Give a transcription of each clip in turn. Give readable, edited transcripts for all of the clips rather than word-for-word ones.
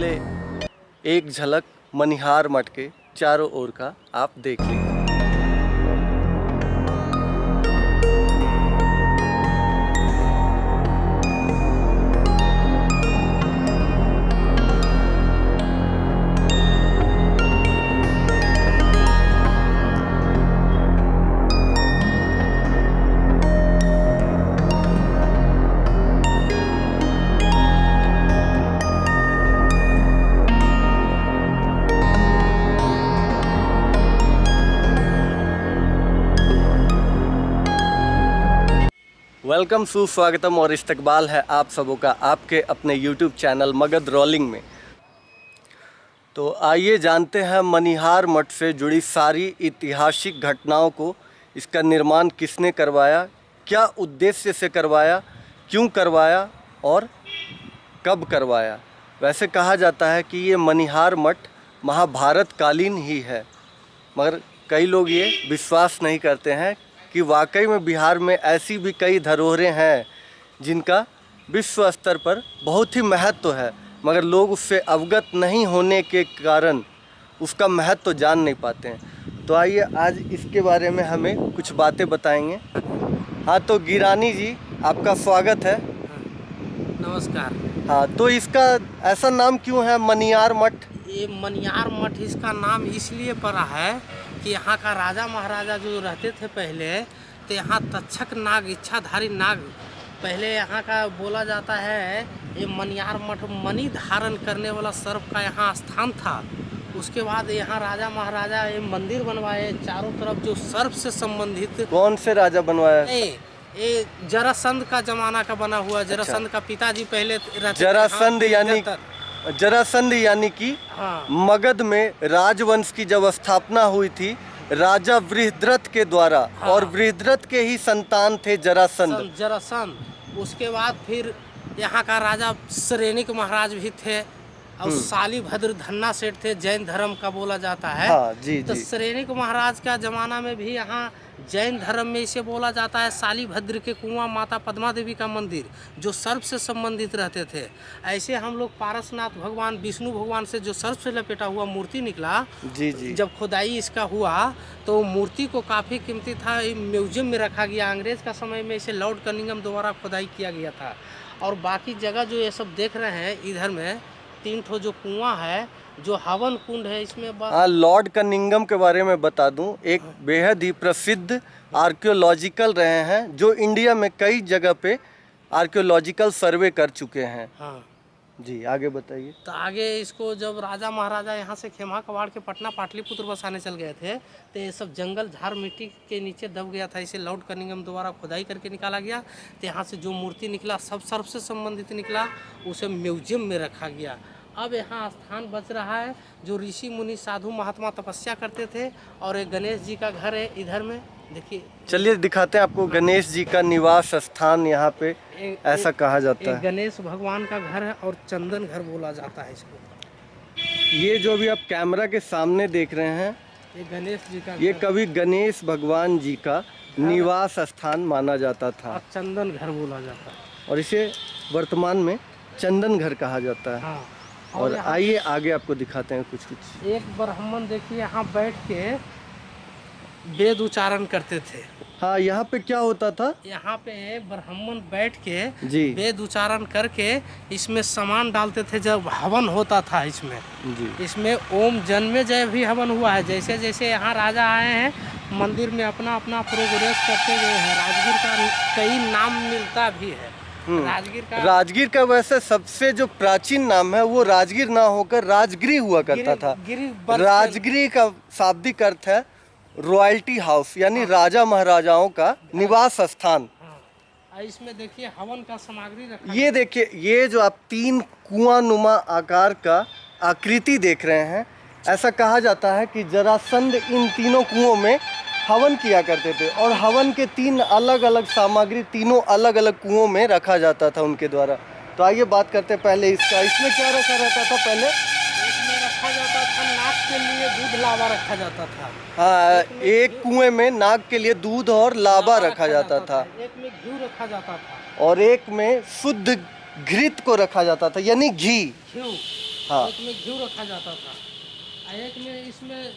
पहले एक झलक मनिहार मठ के चारों ओर का आप देख लीजिए। वेलकम, सुस्वागतम और इस्तकबाल है आप सबों का आपके अपने YouTube चैनल मगध रोलिंग में। तो आइए जानते हैं मनिहार मठ से जुड़ी सारी ऐतिहासिक घटनाओं को। इसका निर्माण किसने करवाया, क्या उद्देश्य से करवाया, क्यों करवाया और कब करवाया। वैसे कहा जाता है कि ये मनिहार मठ महाभारत कालीन ही है, मगर कई लोग ये विश्वास नहीं करते हैं कि वाकई में बिहार में ऐसी भी कई धरोहरें हैं जिनका विश्व स्तर पर बहुत ही महत्व है, मगर लोग उससे अवगत नहीं होने के कारण उसका महत्व जान नहीं पाते हैं। तो आइए आज इसके बारे में हमें कुछ बातें बताएंगे। हाँ, तो गिरानी जी आपका स्वागत है। नमस्कार। हाँ, तो इसका ऐसा नाम क्यों है मनिहार मठ? ये मनिहार मठ इसका नाम इसलिए पड़ा है कि यहाँ का राजा महाराजा जो रहते थे पहले, तो यहाँ तक्षक नाग, इच्छाधारी नाग, पहले यहाँ का बोला जाता है ये मनिहार मठ मणि धारण करने वाला सर्प का यहाँ स्थान था। उसके बाद यहाँ राजा महाराजा ये मंदिर बनवाए चारों तरफ जो सर्प से संबंधित। कौन से राजा बनवाया? ये जरासंध का जमाना का बना हुआ। जरासंध का पिताजी पहले जरासंध यानी कि हाँ। मगध में राजवंश की जब स्थापना हुई थी राजा वृहद्रथ के द्वारा, हाँ। और वृहद्रथ के ही संतान थे जरासंध। उसके बाद फिर यहाँ का राजा सरेनिक महाराज भी थे और शालिभद्र धन्ना सेठ थे, जैन धर्म का बोला जाता है। हाँ, जी, तो जी। सरेनिक महाराज का जमाना में भी यहाँ जैन धर्म में इसे बोला जाता है शालिभद्र के कुआं माता पद्मा देवी का मंदिर जो सर्प से संबंधित रहते थे। ऐसे हम लोग पारसनाथ भगवान विष्णु भगवान से जो सर्प से लपेटा हुआ मूर्ति निकला, जी, जी। जब खुदाई इसका हुआ तो मूर्ति को काफ़ी कीमती था, म्यूजियम में रखा गया। अंग्रेज़ का समय में इसे लॉर्ड कनिंघम द्वारा खुदाई किया गया था। और बाकी जगह जो ये सब देख रहे हैं इधर में 3 ठो जो कुआं है, जो हवन कुंड है, इसमें हाँ, लॉर्ड कनिंघम के बारे में बता दूं, एक बेहद ही प्रसिद्ध आर्कियोलॉजिकल रहे हैं जो इंडिया में कई जगह पे आर्कियोलॉजिकल सर्वे कर चुके हैं। हाँ जी, आगे बताइए। तो आगे इसको जब राजा महाराजा यहाँ से खेमा कबाड़ के पटना पाटलिपुत्र बसाने चल गए थे तो ये सब जंगल झाड़ मिट्टी के नीचे दब गया था। इसे लॉर्ड कनिंघम द्वारा खुदाई करके निकाला गया। तो यहाँ से जो मूर्ति निकला सब सर्प से संबंधित निकला, उसे म्यूजियम में रखा गया। अब यहाँ स्थान बच रहा है जो ऋषि मुनि साधु महात्मा तपस्या करते थे। और एक गणेश जी का घर है इधर में, देखिए। चलिए दिखाते हैं आपको गणेश जी का निवास स्थान। यहाँ पे ऐसा कहा जाता है, गणेश भगवान का घर है और चंदन घर बोला जाता है इसको। ये जो भी आप कैमरा के सामने देख रहे हैं ये गणेश जी का, ये कभी गणेश भगवान जी का निवास स्थान माना जाता था और चंदन घर बोला जाता है, और इसे वर्तमान में चंदन घर कहा जाता है। हाँ। और आइए आगे आपको दिखाते हैं कुछ। एक ब्राह्मण देखिए यहाँ बैठ के वेद उच्चारण करते थे। हाँ, यहाँ पे क्या होता था? यहाँ पे ब्राह्मण बैठ के जी वेद उच्चारण करके इसमें सामान डालते थे। जब हवन होता था इसमें ओम जन्मे जय भी हवन हुआ है। जैसे जैसे यहाँ राजा आए हैं मंदिर में अपना अपना प्रोग्रेस करते गए हैं। राजगीर का कई नाम मिलता भी है। राजगीर का वैसे सबसे जो प्राचीन नाम है वो राजगीर ना होकर राजगिरी हुआ करता था। राजगिरी का शाब्दिक अर्थ है रॉयल्टी हाउस, यानी राजा महाराजाओं का निवास स्थान। इसमें देखिए हवन का सामग्री रखा। ये देखिए, ये जो आप 3 कुआं नुमा आकार का आकृति देख रहे हैं, ऐसा कहा जाता है कि जरासंध इन तीनों कुओं में हवन किया करते थे और हवन के 3 अलग अलग सामग्री तीनों अलग अलग कुओं में रखा जाता था उनके द्वारा। तो आइए बात करते हैं पहले इसका। इसमें क्या रखा रहता था पहले? इसमें रखा जाता था नाक के लिए दूध लावा रखा जाता था। हाँ, एक कुएं में नाग के लिए दूध और लावा रखा जाता था। एक में घी रखा जाता था और एक में शुद्ध घृत को रखा जाता था, यानी घी। हाँ। एक में घी रखा जाता था, और एक में इसमें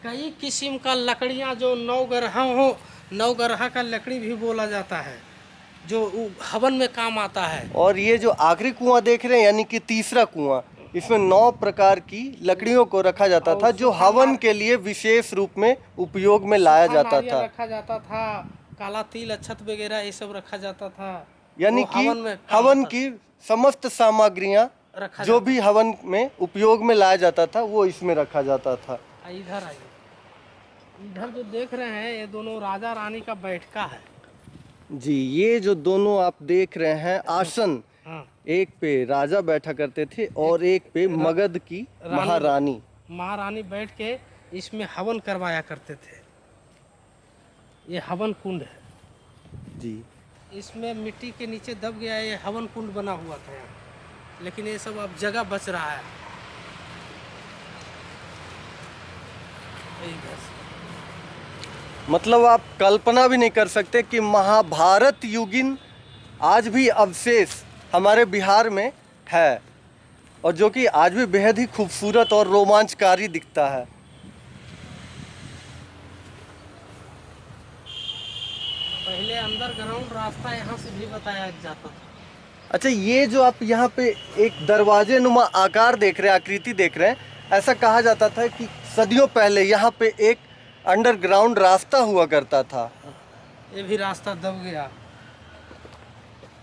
कई किस्म का लकड़ियाँ, जो नवग्रह का लकड़ी भी बोला जाता है, जो हवन में काम आता है। और ये जो आखिरी कुआं देख रहे हैं यानी कि तीसरा कुआं, इसमें 9 प्रकार की लकड़ियों को रखा जाता था जो हवन के लिए विशेष रूप में उपयोग में लाया सूखा जाता नारियल था। रखा जाता था, काला तिल, अक्षत वगैरह ये सब रखा जाता था। यानी वो कि में काम हवन आता की समस्त सामग्रियां रखा जो भी हवन में उपयोग में लाया जाता था वो इसमें रखा जाता था। इधर आइए, इधर जो देख रहे हैं ये दोनों राजा रानी का बैठका है। जी, ये जो दोनों आप देख रहे हैं आसन, हाँ, एक पे राजा बैठा करते थे और एक पे मगध की महारानी महारानी बैठ के इसमें हवन करवाया करते थे। ये हवन कुंड है जी। इसमें मिट्टी के नीचे दब गया, ये हवन कुंड बना हुआ था यहाँ, लेकिन ये सब अब जगह बच रहा है। मतलब आप कल्पना भी नहीं कर सकते कि महाभारत युगीन आज भी अवशेष हमारे बिहार में है, और जो कि आज भी बेहद ही खूबसूरत और रोमांचकारी दिखता है। पहले अंडरग्राउंड रास्ता यहाँ से भी बताया जाता था। अच्छा, ये जो आप यहाँ पे एक दरवाजे नुमा आकार देख रहे हैं, आकृति देख रहे हैं, ऐसा कहा जाता था कि सदियों पहले यहाँ पे एक अंडरग्राउंड रास्ता हुआ करता था। ये भी रास्ता दब गया।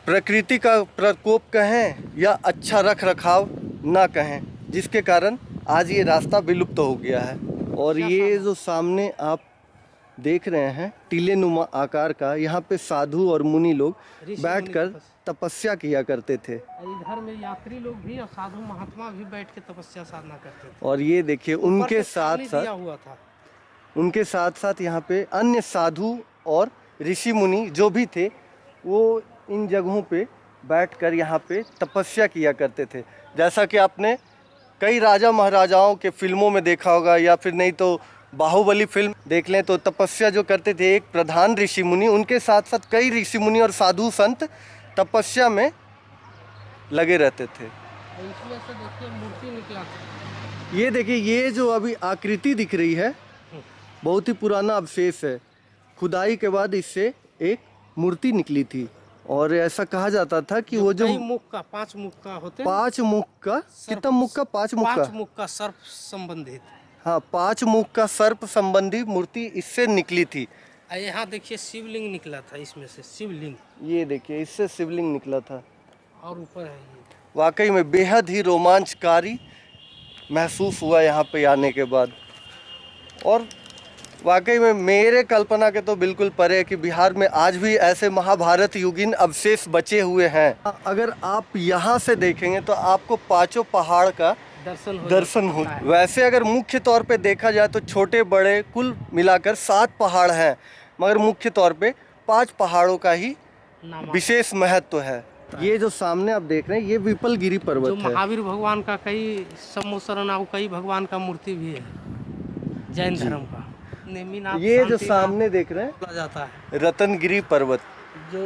प्रकृति का प्रकोप कहें या अच्छा रख रखाव ना कहें, जिसके कारण आज ये रास्ता विलुप्त हो गया है। और ये जो सामने आप देख रहे हैं टीले नुमा आकार का, यहाँ पे साधु और मुनि लोग बैठकर तपस्या किया करते थे। इधर में यात्री लोग भी और साधु महात्मा भी बैठ के तपस्या साधना करते थे। और ये देखिए उनके साथ साथ हुआ था, उनके साथ साथ यहाँ पे अन्य साधु और ऋषि मुनि जो भी थे वो इन जगहों पे बैठकर यहाँ पे तपस्या किया करते थे। जैसा कि आपने कई राजा महाराजाओं के फिल्मों में देखा होगा, या फिर नहीं तो बाहुबली फिल्म देख लें तो तपस्या जो करते थे एक प्रधान ऋषि मुनि, उनके साथ साथ कई ऋषि मुनि और साधु संत तपस्या में लगे रहते थे। इसमें से देखिए मूर्ति निकला था। ये देखिए, ये जो अभी आकृति दिख रही है बहुत ही पुराना अवशेष है। खुदाई के बाद इससे एक मूर्ति निकली थी, और ऐसा कहा जाता था कि वो जो 5 मुख का होते, 5 मुख का, कितना मुख का, 5 मुख का सर्प संबंधित, हाँ 5 मुख का सर्प संबंधी मूर्ति इससे निकली थी। यहाँ देखिए शिवलिंग निकला था, इसमें से शिवलिंग, ये देखिए इससे शिवलिंग निकला था। और ऊपर है ये। वाकई में बेहद ही रोमांचकारी महसूस हुआ यहाँ पे आने के बाद, और वाकई में मेरे कल्पना के तो बिल्कुल परे है कि बिहार में आज भी ऐसे महाभारत युगीन अवशेष बचे हुए हैं। अगर आप यहाँ से देखेंगे तो आपको 5 पहाड़ का दर्शन हो। वैसे अगर मुख्य तौर पे देखा जाए तो छोटे बड़े कुल मिलाकर 7 पहाड़ हैं, मगर मुख्य तौर पे 5 पहाड़ों का ही विशेष महत्व है। ये जो सामने आप देख रहे हैं ये विपलगिरी पर्वत है। महावीर भगवान का कई समोसरण, कई भगवान का मूर्ति भी है जैन धर्म का। ये जो सामने देख रहे हैं जाता है रतनगिरी पर्वत, जो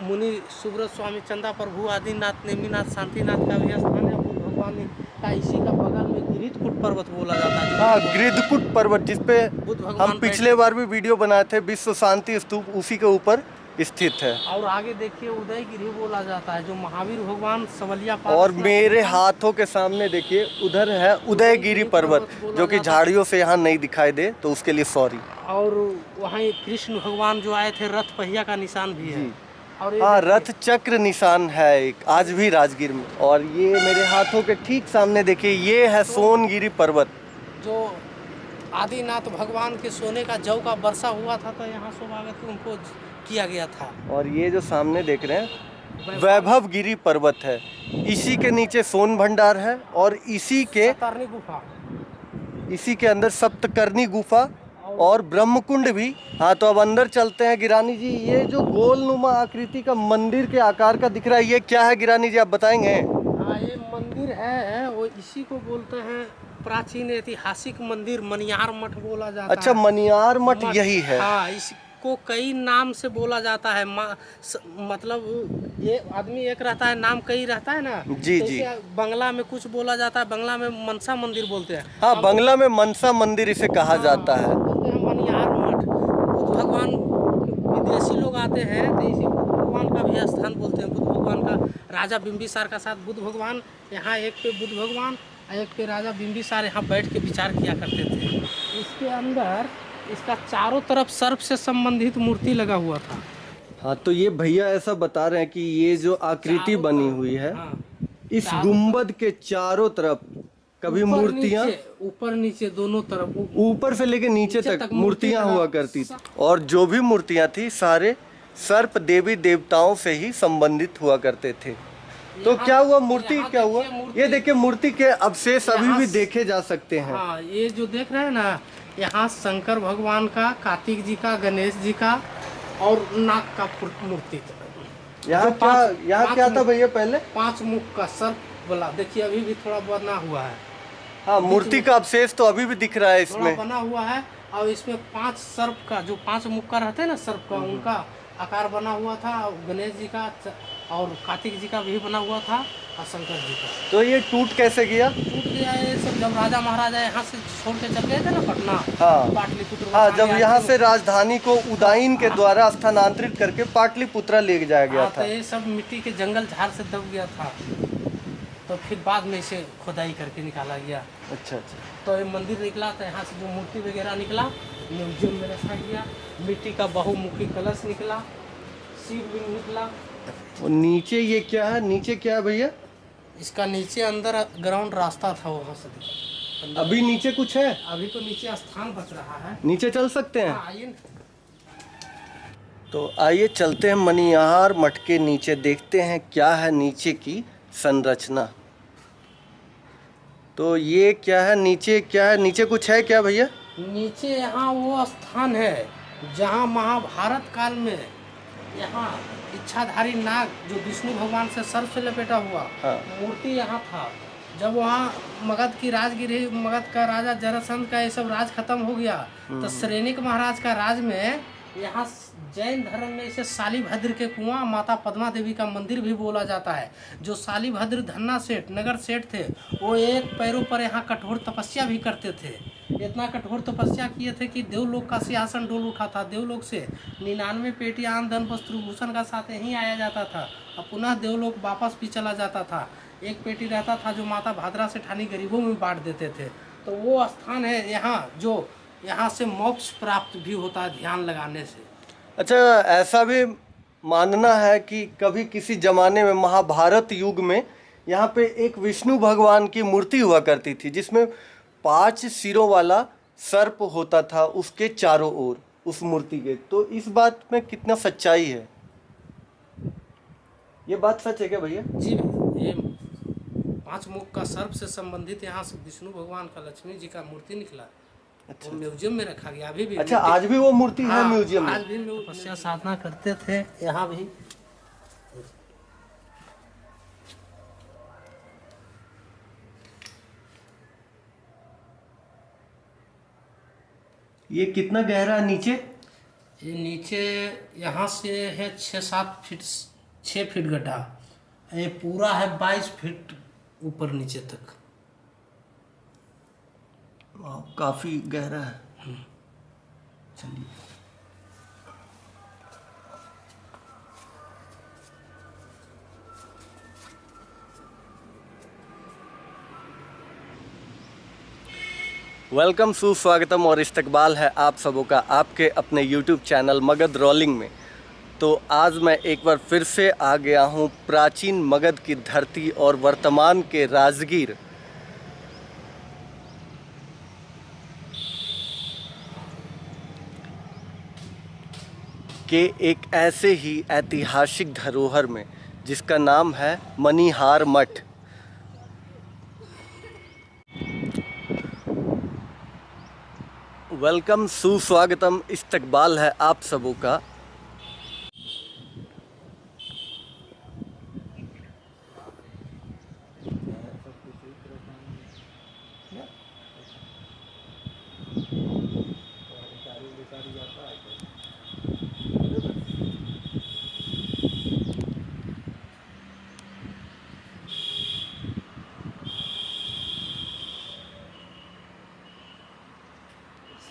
मुनि सुब्रत स्वामी, चंदा प्रभु, आदिनाथ, नेमिनाथ, शांतिनाथ का भी स्थान है। बुद्ध भगवान का इसी का बगल में गिरिधकुट पर्वत बोला जाता है। हाँ, गिरिधकुट पर्वत, जिसपे हम पिछले बार भी वीडियो बनाए थे, विश्व शांति स्तूप उसी के ऊपर स्थित है। और आगे देखिए उदयगिरी बोला जाता है, जो महावीर भगवान सवलिया। और मेरे हाथों के सामने देखिए उधर है उदयगिरी पर्वत, जो कि झाड़ियों से यहाँ नहीं दिखाई दे तो उसके लिए सॉरी। और वहीं कृष्ण भगवान जो आए थे, रथ पहिया का निशान भी है। और हाँ, रथ चक्र निशान है एक आज भी राजगीर में। और ये मेरे हाथों के ठीक सामने देखिए ये है सोनगिरी पर्वत, जो आदिनाथ भगवान के सोने का जौ का वर्षा हुआ था तो यहाँ स्वागत उनको किया गया था। और ये जो सामने देख रहे हैं वैभव गिरी पर्वत है, इसी के नीचे सोन भंडार है, और इसी के गुफा, इसी के अंदर सप्तकर्णी गुफा और ब्रह्मकुंड भी। हाँ, तो अब अंदर चलते हैं गिरानी जी। ये जो गोलनुमा आकृति का मंदिर के आकार का दिख रहा है, ये क्या है गिरानी जी, आप बताएंगे? हाँ, ये मंदिर है, वो इसी को बोलते हैं प्राचीन ऐतिहासिक मंदिर, मनियार मठ बोला जाता है। अच्छा, मनियार मठ यही है। हाँ, इसको कई नाम से बोला जाता है। मतलब ये आदमी एक रहता है, नाम कई रहता है ना। जी तो जी। इसे बंगला में कुछ बोला जाता है, बंगला में मनसा मंदिर बोलते हैं। हाँ, बंगला में मनसा मंदिर इसे कहा जाता है। बोलते हैं मनिहार मठ। बुद्ध भगवान, विदेशी लोग आते हैं तो इसे बुद्ध भगवान का भी स्थान बोलते हैं। बुद्ध भगवान का राजा बिंबिसार का साथ बुद्ध भगवान, यहाँ एक पे बुद्ध भगवान और एक पे राजा बिंबिसार यहाँ बैठ के विचार किया करते थे। इसके अंदर इसका चारों तरफ सर्प से संबंधित मूर्ति लगा हुआ था। हाँ, तो ये भैया ऐसा बता रहे हैं कि ये जो आकृति चारों बनी तरफ, हुई है, हाँ, इस चारों गुंबद के चारों तरफ कभी मूर्तियां ऊपर नीचे दोनों तरफ, ऊपर से लेके नीचे तक मूर्तियां मूर्ति हुआ करती थी। और जो भी मूर्तियां थी सारे सर्प देवी देवताओं से ही संबंधित हुआ करते थे। तो क्या हुआ, मूर्ति क्या हुआ, ये देखिए मूर्ति के अवशेष अभी भी देखे जा सकते हैं। हाँ, ये जो देख रहे हैं ना, यहाँ शंकर भगवान का, कार्तिक जी का, गणेश जी का और नाग का मूर्ति। यहाँ क्या था भैया पहले? 5 मुख का सर्प वाला, देखिए अभी भी थोड़ा बना हुआ है। हाँ, मूर्ति का अवशेष तो अभी भी दिख रहा है थोड़ा इसमें, बना हुआ है। और इसमें 5 सर्प का, जो 5 मुख का रहते हैं ना सर्प का, उनका आकार बना हुआ था। और गणेश जी का और कार्तिक जी का भी बना हुआ था और शंकर जी का। तो ये टूट कैसे गया? टूट गया ये सब जब राजा महाराजा यहाँ से छोड़ के चल गए थे ना पटना, हाँ पाटलिपुत्र। हाँ, जब यहाँ से राजधानी को उदयन के द्वारा स्थानांतरित करके पाटलिपुत्र ले जाया गया था। तो ये सब मिट्टी के जंगल झाड़ से दब गया था, तो फिर बाद में इसे खुदाई करके निकाला गया। अच्छा अच्छा। तो ये मंदिर निकला, तो यहाँ से जो मूर्ति वगैरह निकला म्यूजियम में रखा गया। मिट्टी का बहुमुखी कलश निकला, शिवलिंग निकला। और नीचे ये क्या है, नीचे क्या है भैया? इसका नीचे अंदर ग्राउंड रास्ता था, वहाँ से अभी नीचे कुछ है? अभी तो नीचे स्थान बच रहा है। नीचे चल सकते हैं? हाँ, आइए। तो आइए चलते हैं मनिहार मठ के नीचे, देखते हैं क्या है नीचे की संरचना। तो ये क्या है नीचे, क्या है नीचे, कुछ है क्या भैया? नीचे यहाँ वो स्थान है जहाँ महाभारत काल में यहाँ इच्छाधारी नाग, जो विष्णु भगवान से सर्प से लपेटा हुआ, हाँ। मूर्ति यहाँ था। जब वहाँ मगध की राजगिरी, मगध का राजा जरासंध का ये सब राज खत्म हो गया, तो श्रेणिक महाराज का राज में यहाँ जैन धर्म में इसे शालीभद्र के कुआं, माता पद्मा देवी का मंदिर भी बोला जाता है। जो शालीभद्र धन्ना सेठ, नगर सेठ थे, वो एक पैरों पर यहाँ कठोर तपस्या भी करते थे। इतना कठोर तपस्या किए थे कि देवलोक का सिंहासन डोल उठा था। देवलोक से 99 पेटी आन धन वस्त्र भूषण का साथ ही आया जाता था और पुनः देवलोक वापस भी चला जाता था। एक पेटी रहता था जो माता भाद्रा से ठानी गरीबों में बांट देते थे। तो वो स्थान है यहाँ, जो यहाँ से मोक्ष प्राप्त भी होता है ध्यान लगाने से। अच्छा, ऐसा भी मानना है कि कभी किसी जमाने में महाभारत युग में यहाँ पे एक विष्णु भगवान की मूर्ति हुआ करती थी, जिसमें 5 सिरों वाला सर्प होता था उसके चारों ओर, उस मूर्ति के। तो इस बात में कितना सच्चाई है? ये बात सच है क्या भैया? जी, ये 5 मुख का सर्प से संबंधित यहाँ से विष्णु भगवान का, लक्ष्मी जी का मूर्ति निकला। अच्छा, वो म्यूजियम में रखा गया अभी भी। अच्छा, आज भी वो मूर्ति है म्यूजियम में? आज भी लोग तपस्या साधना करते थे यहाँ भी। ये कितना गहरा है नीचे? ये नीचे यहाँ से है 6-7 फीट, 6 फीट गड्ढा। ये पूरा है 22 फीट ऊपर नीचे तक। काफी गहरा है। चलिए, वेलकम, सुस्वागतम और इस्तकबाल है आप सबों का आपके अपने YouTube चैनल मगध रोलिंग में। तो आज मैं एक बार फिर से आ गया हूँ प्राचीन मगध की धरती और वर्तमान के राजगीर के एक ऐसे ही ऐतिहासिक धरोहर में जिसका नाम है मनिहार मठ। वेलकम, सुस्वागतम, इस्तकबाल है आप सबों का।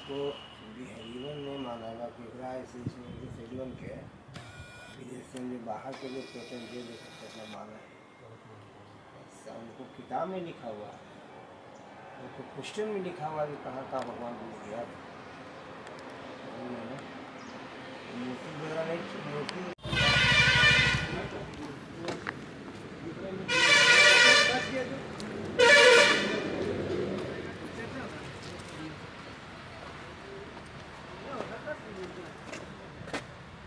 इसको बिहेवियर में मानेगा कि एकरा ऐसे इसमें शेड्यूल के विदेश में जो बाहर के लोग टोटल जे कितना माना है उनको किताब में लिखा हुआ है, उनको क्वेश्चन में लिखा हुआ है कि कहाँ कहाँ भगवान डूब गया था। मूर्ति वगैरह नहीं, मूर्ति